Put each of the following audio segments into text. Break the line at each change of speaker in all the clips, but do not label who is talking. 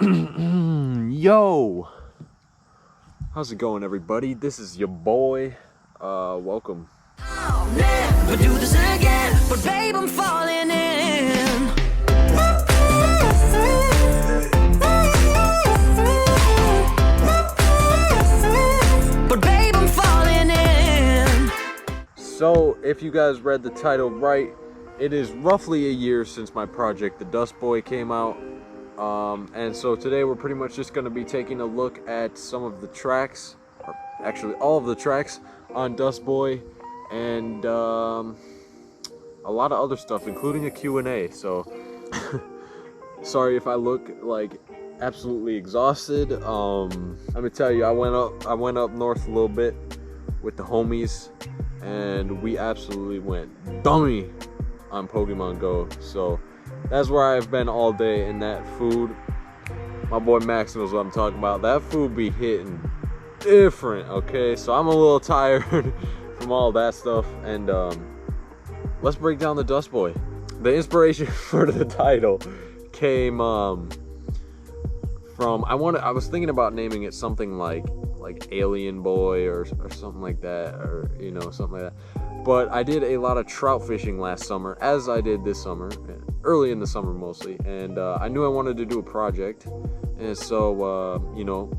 Yo, how's it going, everybody? This is your boy. Welcome.
I'll never do this again, but babe, I'm falling in. But babe, I'm falling in.
So, if you guys read the title right, it is roughly a year since my project, The Dust Boy, came out. And so today we're pretty much just going to be taking a look at some of the tracks, or actually all of the tracks on Dust Boy, and a lot of other stuff, including a Q&A. So sorry if I look like absolutely exhausted. Let me tell you, I went up north a little bit with the homies, and we absolutely went dummy on Pokemon Go. So that's where I've been all day, and that food, my boy Max knows what I'm talking about. That food be hitting different, okay? So I'm a little tired from all that stuff, and let's break down the Dust Boy. The inspiration for the title came from, I was thinking about naming it something like Alien Boy or something like that, or you know, something like that. But I did a lot of trout fishing last summer, as I did this summer, early in the summer mostly, and I knew I wanted to do a project. And so you know,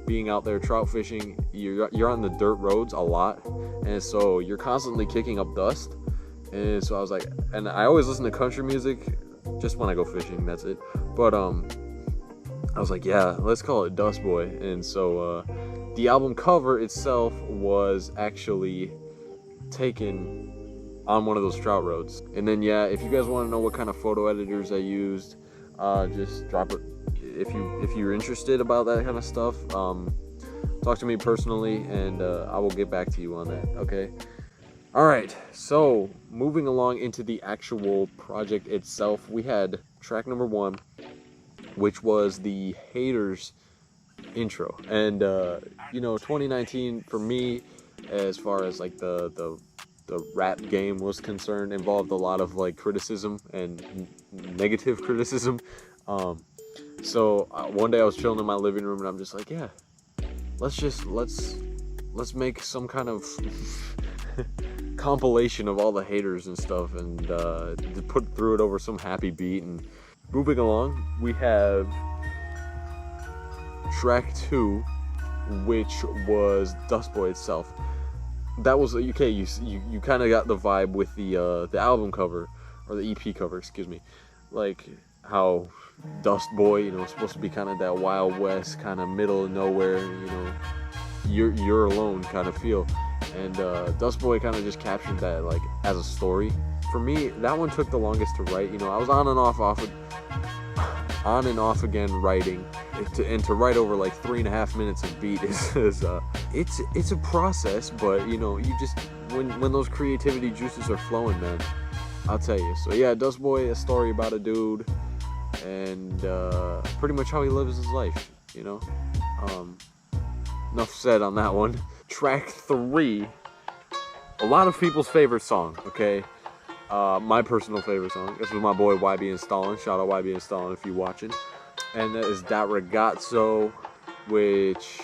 being out there trout fishing, you're on the dirt roads a lot, and so you're constantly kicking up dust. And so I was like, and I always listen to country music just when I go fishing, that's it. But I was like, yeah, let's call it Dust Boy. And so the album cover itself was actually taken on one of those trout roads. And then yeah, if you guys want to know what kind of photo editors I used, just drop it if you're interested about that kind of stuff. Talk to me personally, and I will get back to you on that. Okay. All right, so moving along into the actual project itself, we had track number 1, which was the Haters intro. And you know, 2019 for me, as far as like the rap game was concerned, involved a lot of like criticism and negative criticism. So one day I was chilling in my living room, and I'm just like, yeah, let's make some kind of compilation of all the haters and stuff, and put through it over some happy beat. And moving along, we have track 2, which was Dust Boy itself. That was okay. You kind of got the vibe with the album cover, or the EP cover, excuse me, like how Dust Boy, you know, is supposed to be kind of that Wild West, kind of middle of nowhere, you know, you're alone kind of feel. And Dust Boy kind of just captured that like as a story. For me, that one took the longest to write. You know, I was on and off again writing, and to write over like 3.5 minutes of beat is it's a process. But you know, you just when those creativity juices are flowing, man, I'll tell you. So yeah, Dust Boy, a story about a dude, and pretty much how he lives his life, you know. Enough said on that one. Track 3, a lot of people's favorite song, okay? My personal favorite song. This was my boy YB and Stalin. Shout out YB and Stalin if you're watching. And that is Dat Ragazzo, which,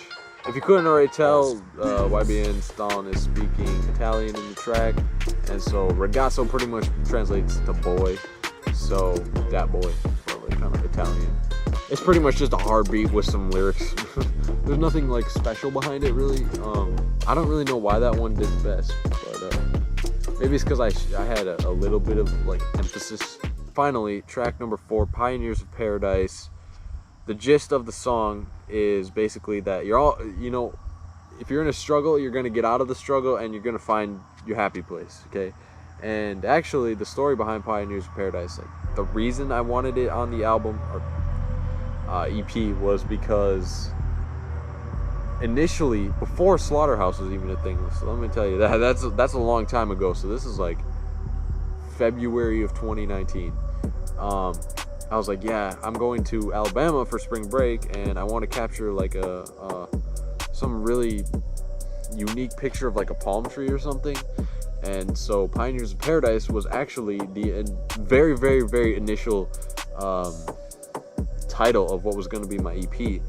if you couldn't already tell, YB and Stalin is speaking Italian in the track. And so Ragazzo pretty much translates to boy. So Dat Boy, probably kind of Italian. It's pretty much just a hard beat with some lyrics. There's nothing like special behind it, really. I don't really know why that one did the best, but maybe it's because I had a little bit of like emphasis. Finally, track number 4, Pioneers of Paradise. The gist of the song is basically that you're all, you know, if you're in a struggle, you're gonna get out of the struggle, and you're gonna find your happy place. Okay. And actually, the story behind Pioneers of Paradise, like the reason I wanted it on the album or EP was because initially, before Slaughterhouse was even a thing, so let me tell you that's a long time ago. So this is like February of 2019. I was like, yeah, I'm going to Alabama for spring break, and I want to capture like some really unique picture of like a palm tree or something. And so Pioneers of Paradise was actually the very, very, very initial title of what was going to be my EP.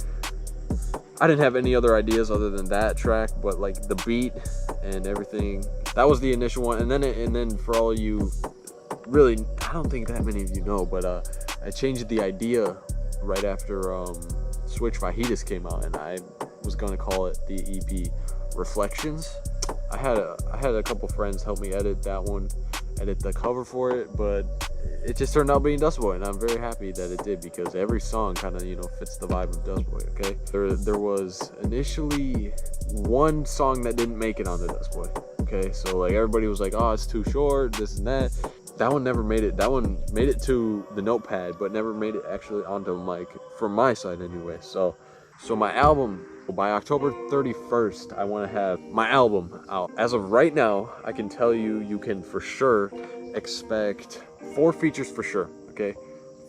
I didn't have any other ideas other than that track, but like the beat and everything, that was the initial one. And then for all you, really, I don't think that many of you know, but I changed the idea right after Switch Fajitas came out, and I was gonna call it the EP Reflections. I had a couple friends help me edit that one, edit the cover for it, but it just turned out being Dust Boy, and I'm very happy that it did, because every song kind of, you know, fits the vibe of Dust Boy. Okay, there was initially one song that didn't make it on the Dust Boy. Okay, so like everybody was like, oh, it's too short, this and that. That one never made it. That one made it to the notepad, but never made it actually onto the mic, from my side anyway. So my album, by October 31st, I want to have my album out. As of right now, I can tell you can for sure expect 4 features for sure, okay?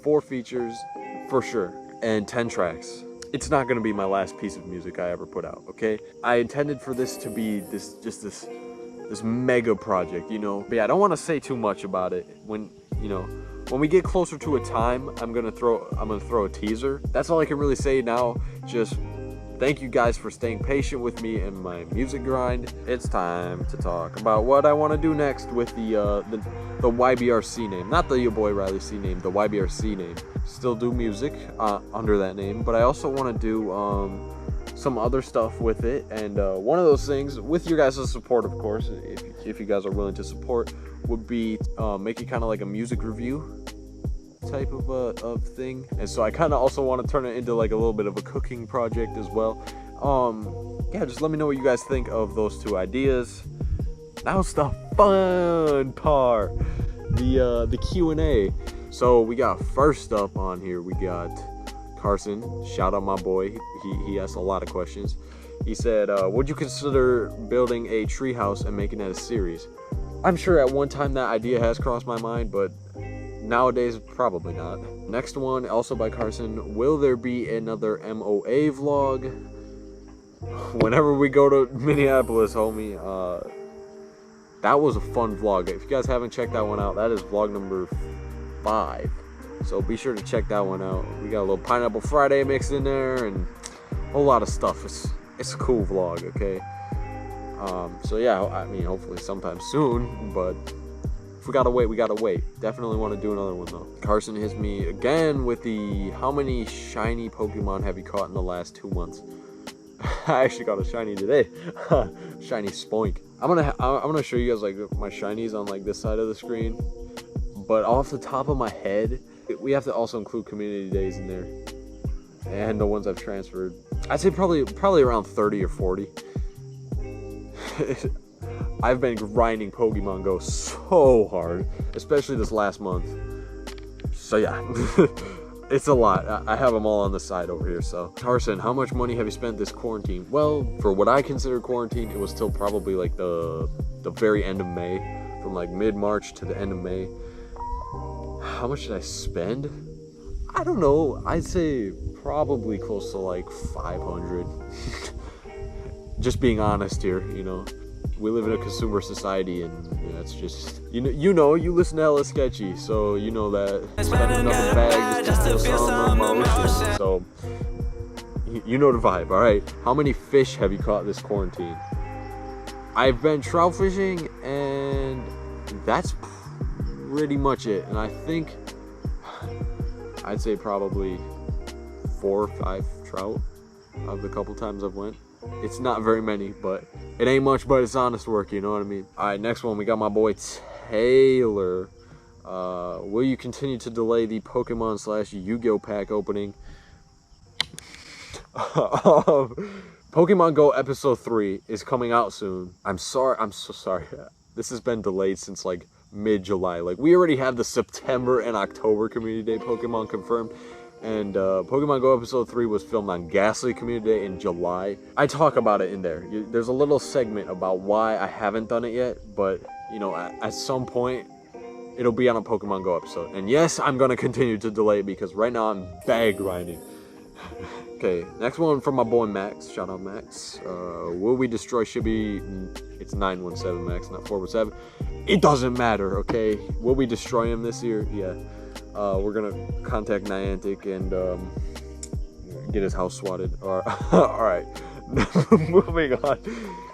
4 features for sure, and 10 tracks. It's not gonna be my last piece of music I ever put out, okay? I intended for this to be this mega project, you know? But yeah, I don't wanna say too much about it. When we get closer to a time, I'm gonna throw a teaser. That's all I can really say now. Just thank you guys for staying patient with me and my music grind. It's time to talk about what I want to do next with the YBRC name. Not the YaBoy Riley C name, the YBRC name. Still do music under that name, but I also want to do some other stuff with it. And one of those things, with your guys' support, of course, if you guys are willing to support, would be making kind of like a music review type of thing. And so I kind of also want to turn it into like a little bit of a cooking project as well. Yeah, just let me know what you guys think of those 2 ideas. Now's the fun part, the Q&A. So we got, first up on here, we got Carson. Shout out my boy, he asked a lot of questions. He said, would you consider building a treehouse and making that a series? I'm sure at one time that idea has crossed my mind, but nowadays, probably not. Next one, also by Carson. Will there be another MOA vlog? Whenever we go to Minneapolis, homie. That was a fun vlog. If you guys haven't checked that one out, that is vlog number 5. So be sure to check that one out. We got a little Pineapple Friday mixed in there and a whole lot of stuff. It's a cool vlog, okay? So yeah, I mean, hopefully sometime soon, but if we gotta wait, we gotta wait. Definitely want to do another one though. Carson hits me again with the, how many shiny Pokemon have you caught in the last 2 months? I actually got a shiny today. Shiny Spoink. I'm gonna show you guys like my shinies on like this side of the screen. But off the top of my head, we have to also include community days in there. And the ones I've transferred. I'd say probably around 30 or 40. I've been grinding Pokemon Go so hard, especially this last month. So yeah, it's a lot. I have them all on the side over here. So Carson, how much money have you spent this quarantine? Well, for what I consider quarantine, it was still probably like the very end of May, from like mid-March to the end of May. How much did I spend? I don't know. I'd say probably close to like 500. Just being honest here, you know. We live in a consumer society, and that's just, you know, you listen to Hella Sketchy, so you know that spending another bag just to feel some emotion. So you know the vibe, all right? How many fish have you caught this quarantine? I've been trout fishing, and that's pretty much it. And I think I'd say probably 4 or 5 trout of the couple times I've went. It's not very many, but it ain't much, but it's honest work, you know what I mean? All right, next one, we got my boy Taylor. Will you continue to delay the Pokemon / Yu-Gi-Oh pack opening? Pokemon Go episode 3 is coming out soon. I'm so sorry. This has been delayed since like mid-July. Like, we already have the September and October Community Day Pokemon confirmed. And Pokemon Go episode 3 was filmed on Ghastly Community Day in July. I talk about it in there. There's a little segment about why I haven't done it yet, but you know, at some point it'll be on a Pokemon Go episode. And yes, I'm gonna continue to delay it because right now I'm bag grinding. Okay, next one from my boy Max. Shout out Max. Will we destroy Shibby? It's 917 Max, not 417. It doesn't matter, okay? Will we destroy him this year? Yeah. We're gonna contact Niantic and get his house swatted. All right. Moving on.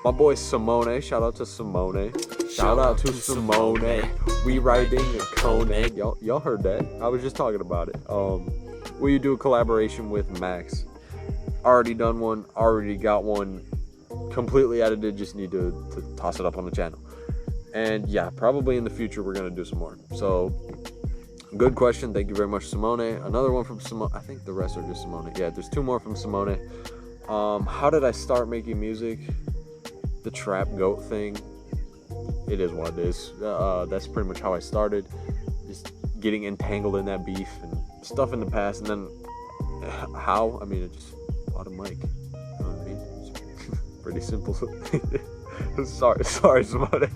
My boy Simone. Shout out to Simone. Shout out to Simone. We riding a Kone. Y'all heard that? I was just talking about it. Will you do a collaboration with Max? Already done one. Already got one completely edited. Just need to toss it up on the channel. And yeah, probably in the future we're gonna do some more. So good question. Thank you very much, Simone. Another one from Simone. I think the rest are just Simone. Yeah, there's 2 more from Simone. How did I start making music? The trap goat thing. It is what it is. That's pretty much how I started. Just getting entangled in that beef and stuff in the past. And then how? I mean, I just bought a mic. You know what I mean? It's pretty simple. sorry, Simone.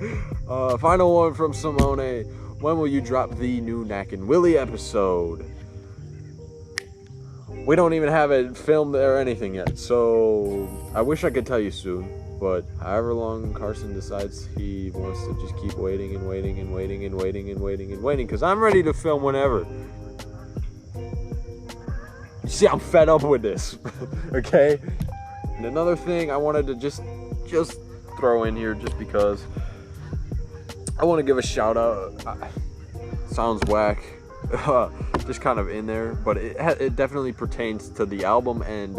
Final one from Simone. When will you drop the new Knack and Willie episode? We don't even have it filmed or anything yet, so I wish I could tell you soon, but however long Carson decides he wants to just keep waiting and waiting and waiting and waiting and waiting and waiting, because I'm ready to film whenever. You see, I'm fed up with this, okay? And another thing I wanted to just throw in here, just because I want to give a shout out. Sounds whack. Just kind of in there, but it definitely pertains to the album and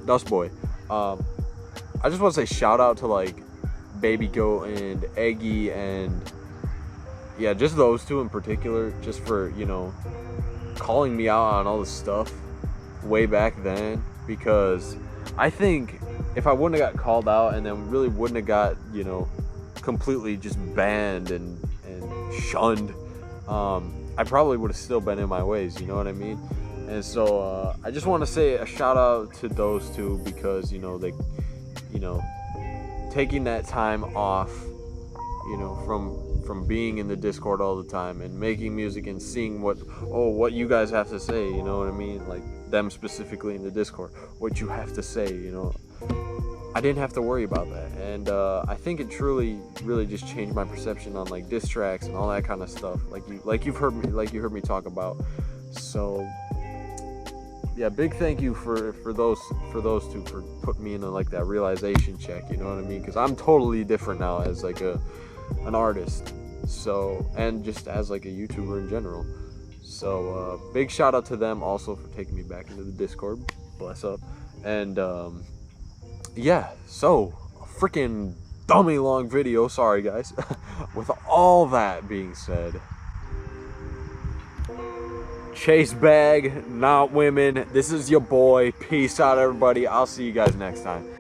Dust Boy. I just want to say shout out to like Baby Goat and Eggy, and yeah, just those 2 in particular, just for, you know, calling me out on all this stuff way back then, because I think if I wouldn't have got called out and then really wouldn't have got, you know, completely just banned and shunned, I probably would have still been in my ways, you know what I mean? And so I just want to say a shout out to those 2, because, you know, they, you know, taking that time off, you know, from being in the Discord all the time and making music and seeing what you guys have to say, you know what I mean? Like them specifically in the Discord, what you have to say, you know. I didn't have to worry about that, and I think it truly, really just changed my perception on like diss tracks and all that kind of stuff, like you heard me talk about. So yeah, big thank you for those 2 for putting me into like that realization check, you know what I mean? Because I'm totally different now as like an artist, so, and just as like a YouTuber in general. So big shout out to them also for taking me back into the Discord. Bless up. And yeah, so a freaking dummy long video, sorry guys. With all that being said, chase bag, not women. This is your boy. Peace out, everybody. I'll see you guys next time.